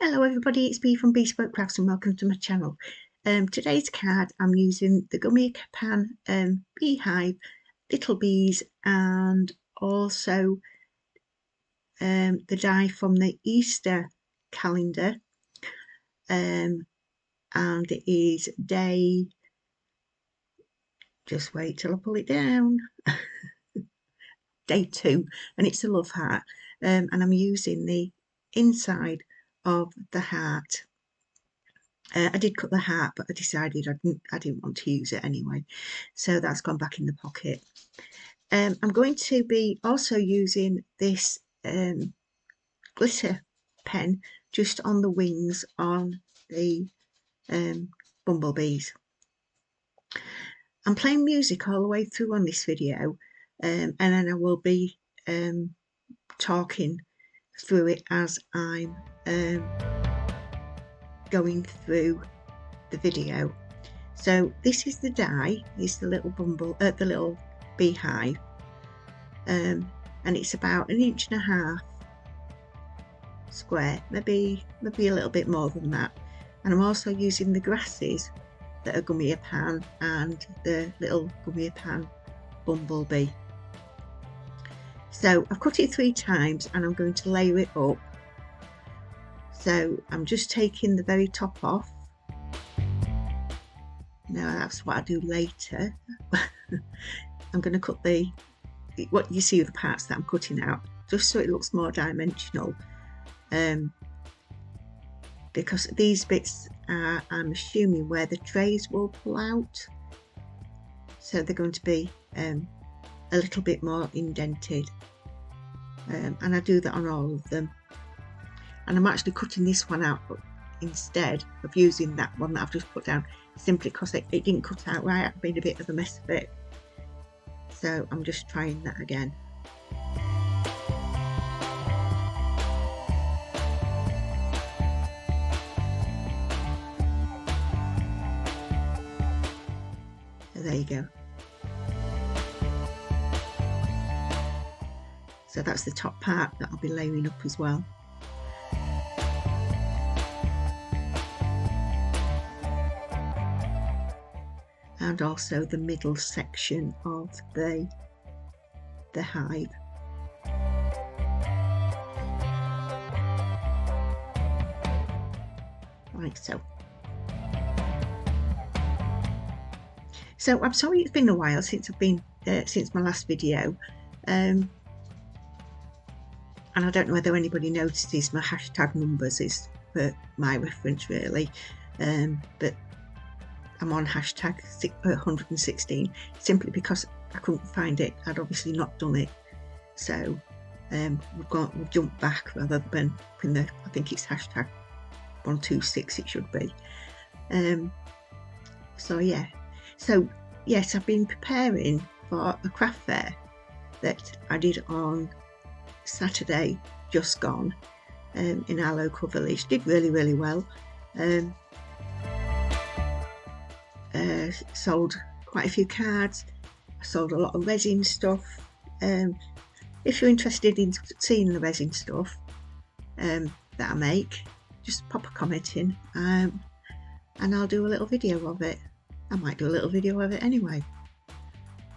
Hello everybody, it's Bee from Bespoke Crafts and welcome to my channel. Today's card I'm using the Gummiapan beehive, little bees, and also the die from the Easter calendar, and it is day, just wait till I pull it down, day 2, and it's a love heart, and I'm using the inside of the heart. I did cut the heart, but I decided I didn't want to use it anyway, so that's gone back in the pocket. I'm going to be also using this glitter pen just on the wings on the bumblebees. I'm playing music all the way through on this video, and then I will be talking through it as I'm going through the video. So this is the die, it's the little the little beehive, and it's about 1.5 inches square, maybe a little bit more than that. And I'm also using the grasses that are Gummiapan and the little Gummiapan bumblebee. So I've cut it 3 times and I'm going to layer it up. So I'm just taking the very top off. Now that's what I do later. I'm going to cut what you see, the parts that I'm cutting out, just so it looks more dimensional. Because these bits are, I'm assuming, where the trays will pull out. So they're going to be a little bit more indented. And I do that on all of them. And I'm actually cutting this one out instead of using that one that I've just put down, simply because it didn't cut out right. I've made a bit of a mess of it, so I'm just trying that again. So there you go. So that's the top part that I'll be layering up as well. And also the middle section of the hive. Like so. So I'm sorry it's been a while since I've been since my last video, and I don't know whether anybody notices my hashtag numbers is for my reference really, but I'm on hashtag 116 simply because I couldn't find it. I'd obviously not done it, so we've jumped back rather than in the, I think it's hashtag 126 it should be. So yeah, so yes, I've been preparing for a craft fair that I did on Saturday just gone, in our local village. Did really well. Sold quite a few cards. I sold a lot of resin stuff. If you're interested in seeing the resin stuff that I make, just pop a comment in, and I'll do a little video of it. I might do a little video of it anyway.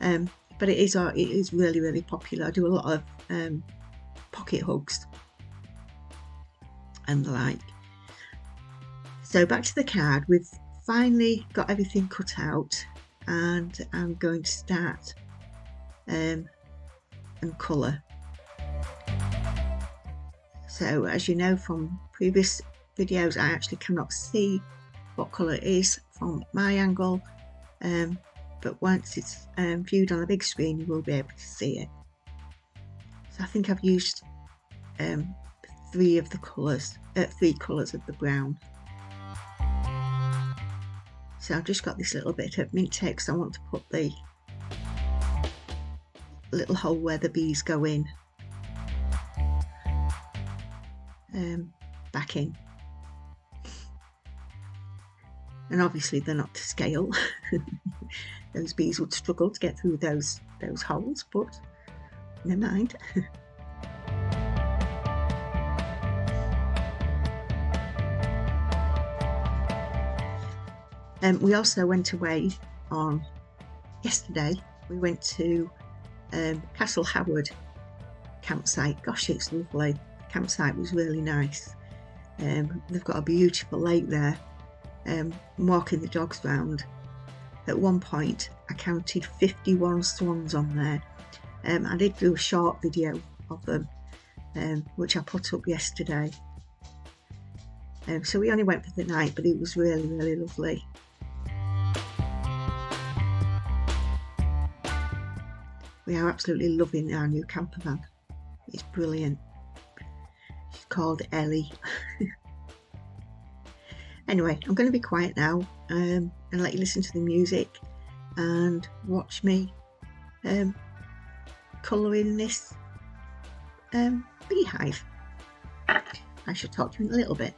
But it is really popular. I do a lot of pocket hugs and the like. So back to the card. We've finally got everything cut out, and I'm going to start and colour. So as you know from previous videos, I actually cannot see what colour it is from my angle, but once it's viewed on the big screen you will be able to see it. So I think I've used 3 colours of the brown. So I've just got this little bit of mint tape because I want to put the little hole where the bees go in back in. And obviously they're not to scale. Those bees would struggle to get through those holes, but never mind. We also went away on yesterday. We went to Castle Howard campsite. Gosh, it's lovely. The campsite was really nice. They've got a beautiful lake there. Walking the dogs round. At one point, I counted 51 swans on there. I did do a short video of them, which I put up yesterday. So we only went for the night, but it was really, really lovely. We are absolutely loving our new camper van. It's brilliant. She's called Ellie. Anyway, I'm going to be quiet now and let you listen to the music and watch me colouring this beehive. I shall talk to you in a little bit.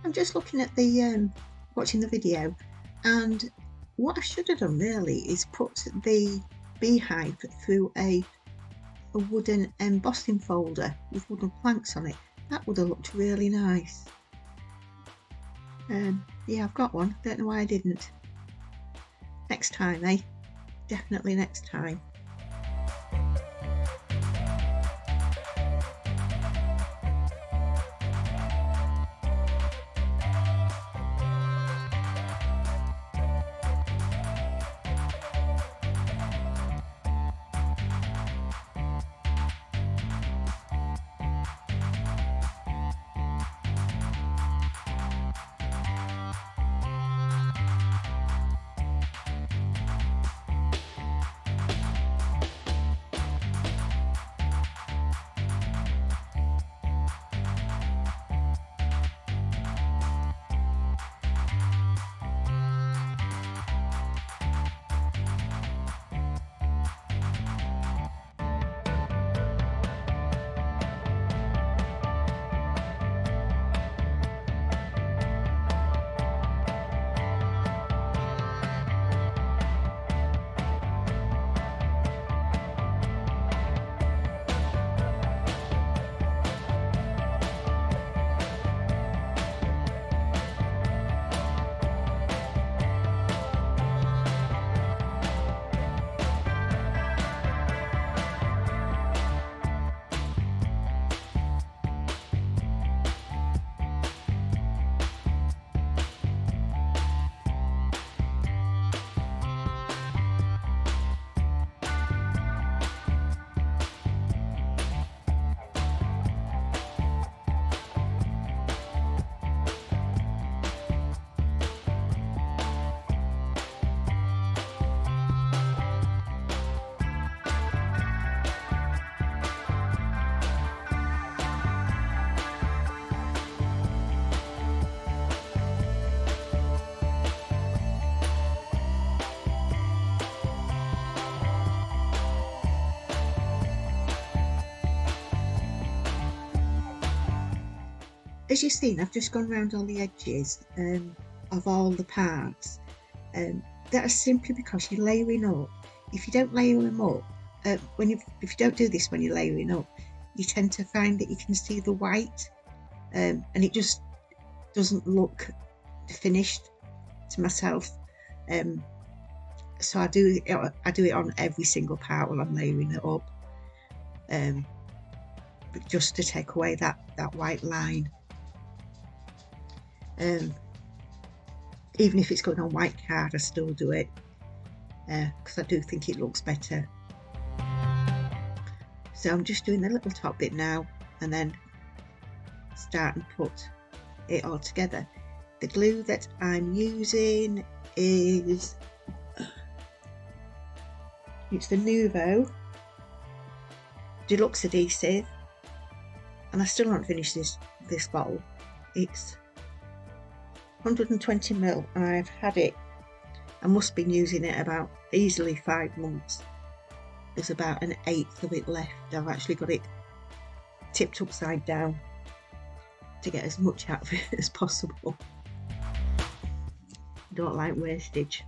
I'm just looking at the watching the video, and what I should have done really is put the beehive through a wooden embossing folder with wooden planks on it. That would have looked really nice. Yeah, I've got one. Don't know why I didn't. Next time, eh? Definitely next time. as you've seen, I've just gone around all the edges of all the parts. That is simply because you're layering up. If you don't layer them up, if you don't do this when you're layering up, you tend to find that you can see the white, and it just doesn't look finished to myself. So I do it on every single part while I'm layering it up, just to take away that white line. Even if it's going on white card, I still do it because I do think it looks better. So I'm just doing the little top bit now and then start and put it all together. The glue that I'm using is it's the Nuvo Deluxe Adhesive, and I still haven't finished this bottle. It's 120ml and I've had it, I must have been using it about easily 5 months. There's about an eighth of it left. I've actually got it tipped upside down to get as much out of it as possible. I don't like wastage.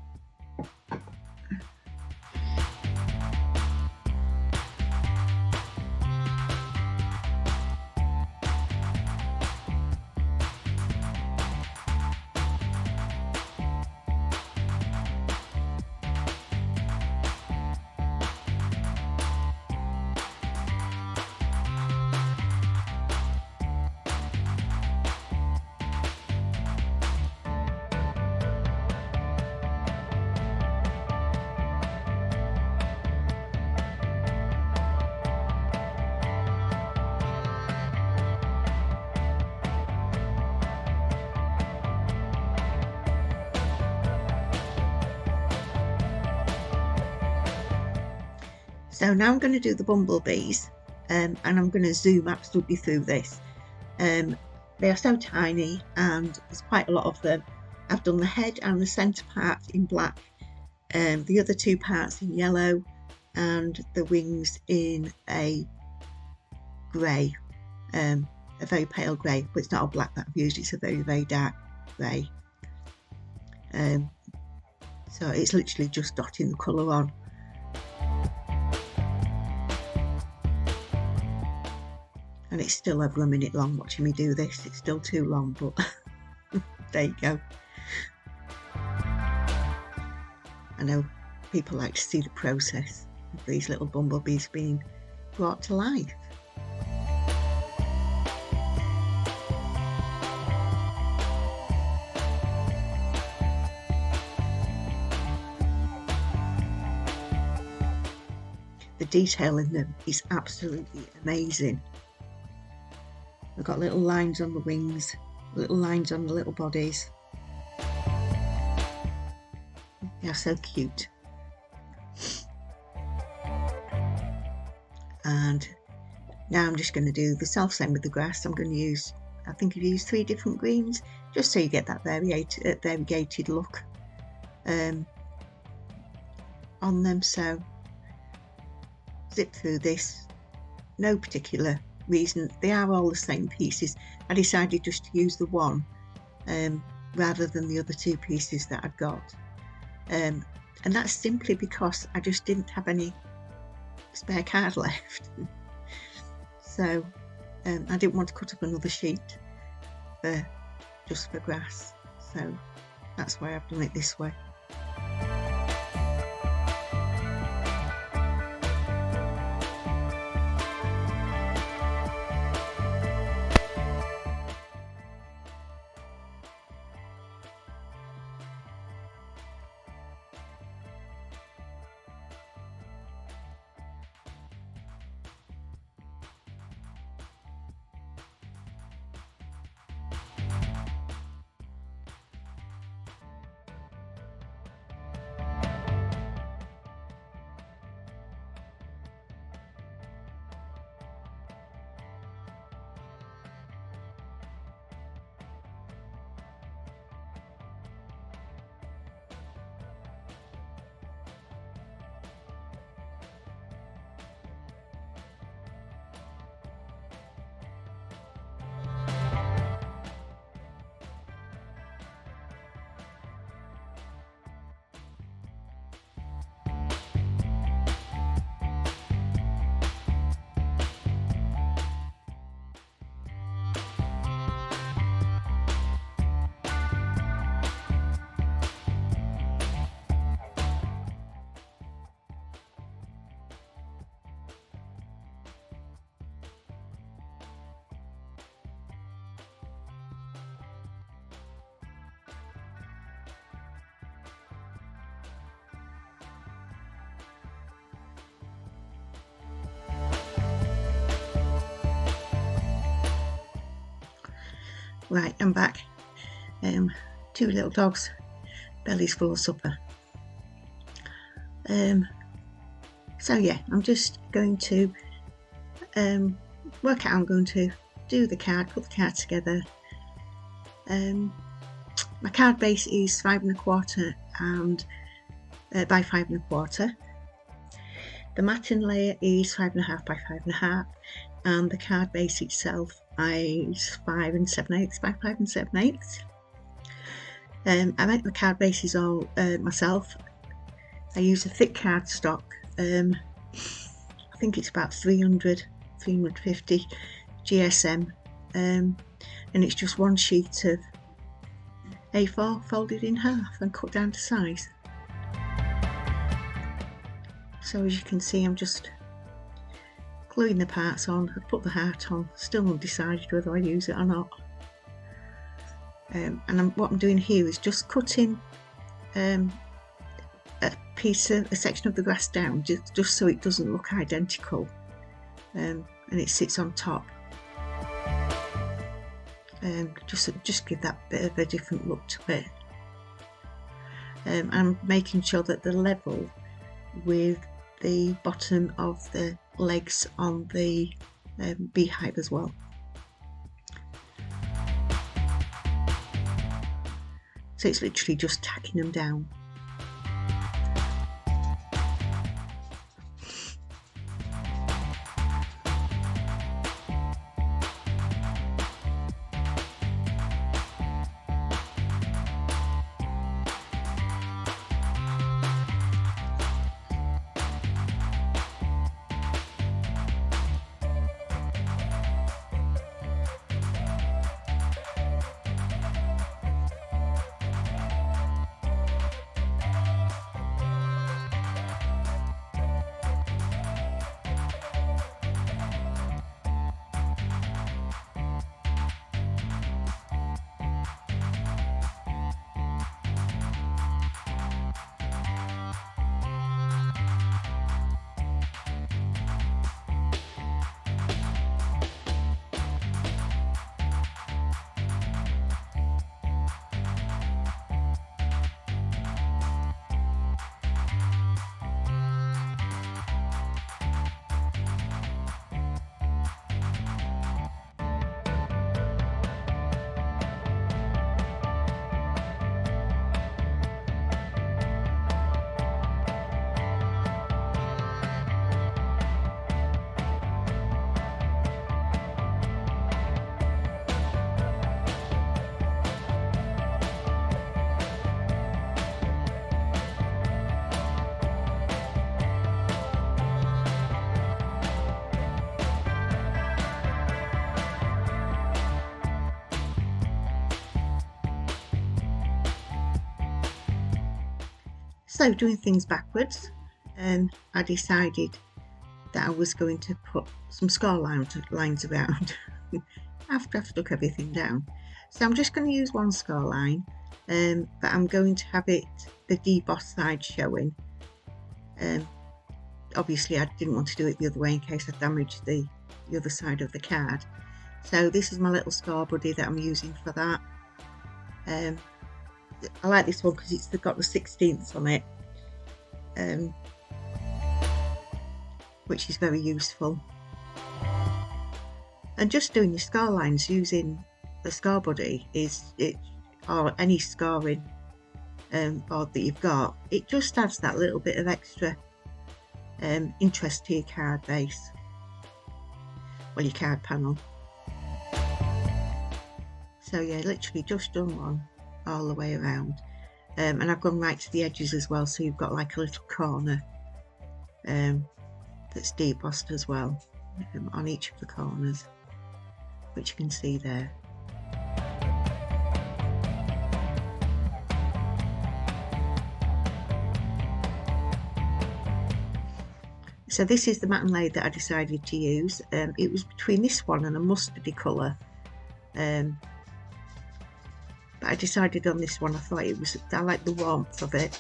So now I'm going to do the bumblebees, and I'm going to zoom absolutely through this. They are so tiny and there's quite a lot of them. I've done the head and the centre part in black, the other 2 parts in yellow, and the wings in a grey, a very pale grey, but it's not a black that I've used, it's a very, very dark grey. So it's literally just dotting the colour on. And it's still over a minute long watching me do this. It's still too long, but there you go. I know people like to see the process of these little bumblebees being brought to life. The detail in them is absolutely amazing. I've got little lines on the wings, little lines on the little bodies. They're so cute. And now I'm just going to do the same with the grass. I'm going to use, I think I've used 3 different greens, just so you get that variegated look on them. So zip through this, no particular reason, they are all the same pieces. I decided just to use the one rather than the other 2 pieces that I've got, and that's simply because I just didn't have any spare card left. So I didn't want to cut up another sheet just for grass, so that's why I've done it this way. Right, I'm back. 2 little dogs, bellies full of supper. So yeah, I'm just going to work out how I'm going to do the card, put the card together. My card base is 5 1/4 and by 5 1/4. The matting layer is 5 1/2 by 5 1/2, and the card base itself is 5 7/8 by 5 7/8. I make the card bases all myself. I use a thick cardstock. I think it's about 350 GSM, and it's just one sheet of A4 folded in half and cut down to size. So as you can see, I'm just gluing the parts on. I've put the heart on, still undecided whether I use it or not. And what I'm doing here is just cutting a section of the grass down, just so it doesn't look identical, and it sits on top. Just give that bit of a different look to it. I'm making sure that they're level with the bottom of the legs on the beehive as well. So it's literally just tacking them down. So doing things backwards, I decided that I was going to put some score lines around after I've stuck everything down. So I'm just going to use one score line, but I'm going to have it the debossed side showing. Obviously I didn't want to do it the other way in case I damaged the other side of the card. So this is my little score buddy that I'm using for that. I like this one because it's got the 16ths on it, which is very useful. And just doing your score lines using the score buddy or any scoring board that you've got, it just adds that little bit of extra interest to your card base, well, your card panel. So yeah, literally just done one all the way around, and I've gone right to the edges as well, so you've got like a little corner that's debossed as well on each of the corners, which you can see there. So this is the matte and laid that I decided to use. It was between this one and a mustardy colour, but I decided on this one. I like the warmth of it.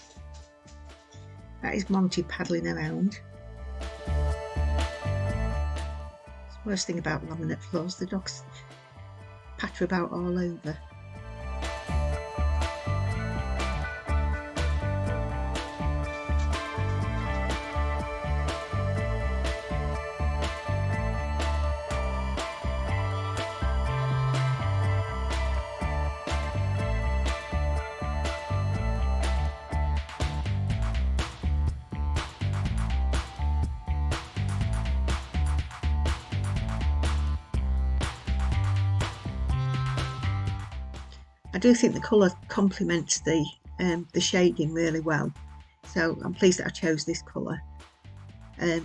That is Monty paddling around. It's the worst thing about laminate floors, the dogs patter about all over. I do think the colour complements the shading really well, so I'm pleased that I chose this colour.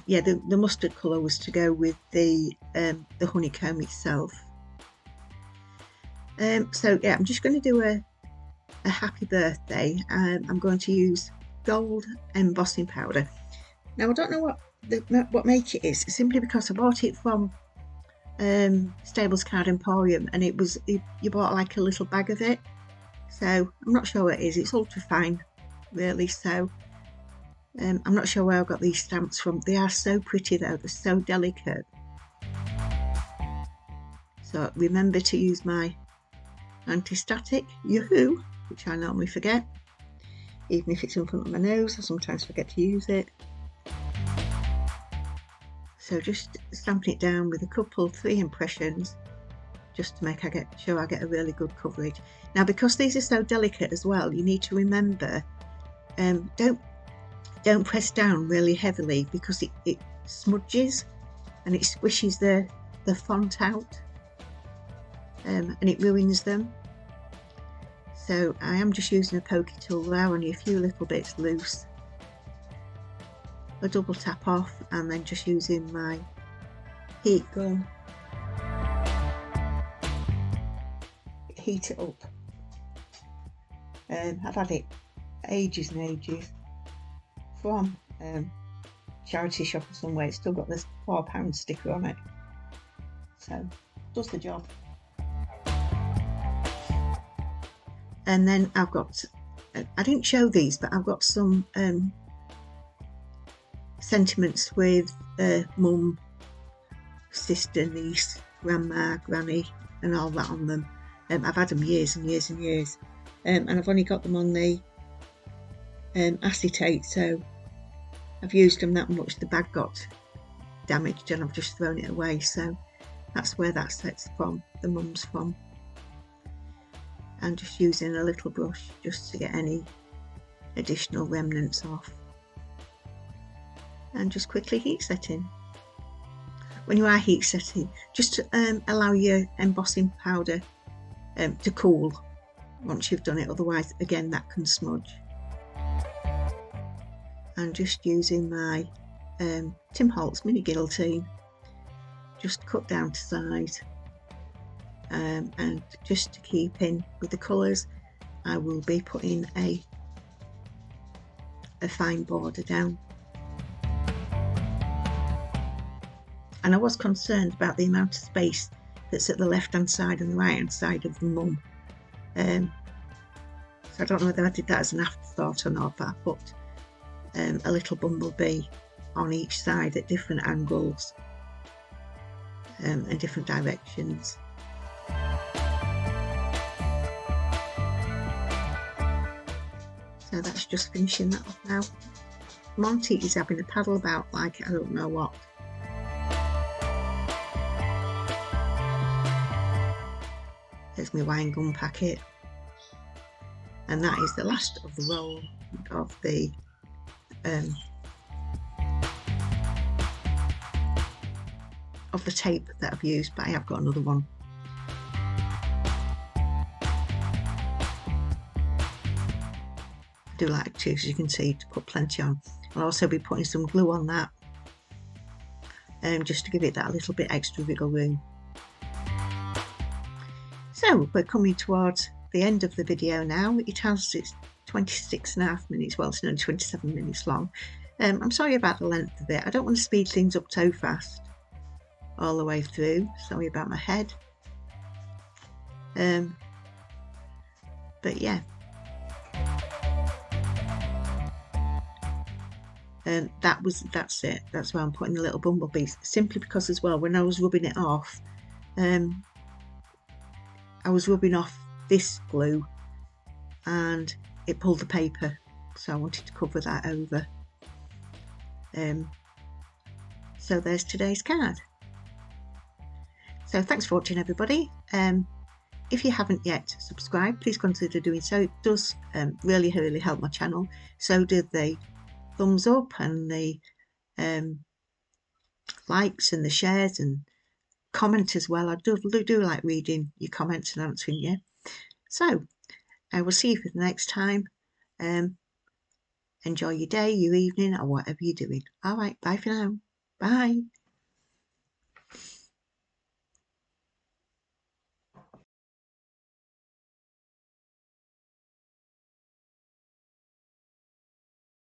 Yeah, the mustard colour was to go with the honeycomb itself. So yeah, I'm just going to do a happy birthday. I'm going to use gold embossing powder. Now I don't know what make it is, simply because I bought it from Stables Card Emporium, and you bought like a little bag of it, so I'm not sure what it is. It's ultra fine really, so I'm not sure where I got these stamps from. They are so pretty though, they're so delicate. So remember to use my anti-static Yahoo, which I normally forget, even if it's in front of my nose. I sometimes forget to use it. So just stamping it down with a couple, 3 impressions, just to make sure I get a really good coverage. Now, because these are so delicate as well, you need to remember, don't press down really heavily, because it smudges and it squishes the font out, and it ruins them. So I am just using a pokey tool there, only a few little bits loose. A double tap off, and then just using my heat gun, heat it up. I've had it ages and ages from charity shop or somewhere. It's still got this £4 sticker on it, so does the job. And then I've got, I didn't show these, but I've got some sentiments with mum, sister, niece, grandma, granny, and all that on them. I've had them years and years and years, and I've only got them on the acetate, so I've used them that much. The bag got damaged and I've just thrown it away, so that's where that set's from, the mum's from. And just using a little brush just to get any additional remnants off, and just quickly heat setting. When you are heat setting, just allow your embossing powder to cool once you've done it, otherwise again that can smudge. And just using my Holtz mini guillotine, just cut down to size, and just to keep in with the colours, I will be putting a fine border down. And I was concerned about the amount of space that's at the left hand side and the right hand side of the mum, so I don't know whether I did that as an afterthought or not, but I put a little bumblebee on each side at different angles and different directions. So that's just finishing that off now. Monty is having a paddle about like I don't know what. There's my wine gum packet, and that is the last of the roll of the tape that I've used, but I have got another one. I do like to, as you can see, to put plenty on. I'll also be putting some glue on that, just to give it that little bit extra wiggle room. So we're coming towards the end of the video now. It's 26.5 minutes, well it's only 27 minutes long. I'm sorry about the length of it. I don't want to speed things up so fast all the way through. Sorry about my head. But yeah. That's it. That's why I'm putting the little bumblebees, simply because as well when I was rubbing it off, I was rubbing off this glue and it pulled the paper, so I wanted to cover that over. So there's today's card. So thanks for watching, everybody. If you haven't yet subscribed, please consider doing so. It does really help my channel. So do the thumbs up and the likes and the shares and comment as well. I do like reading your comments and answering you. So I will see you for the next time. Enjoy your day, your evening, or whatever you're doing. All right, bye for now. Bye.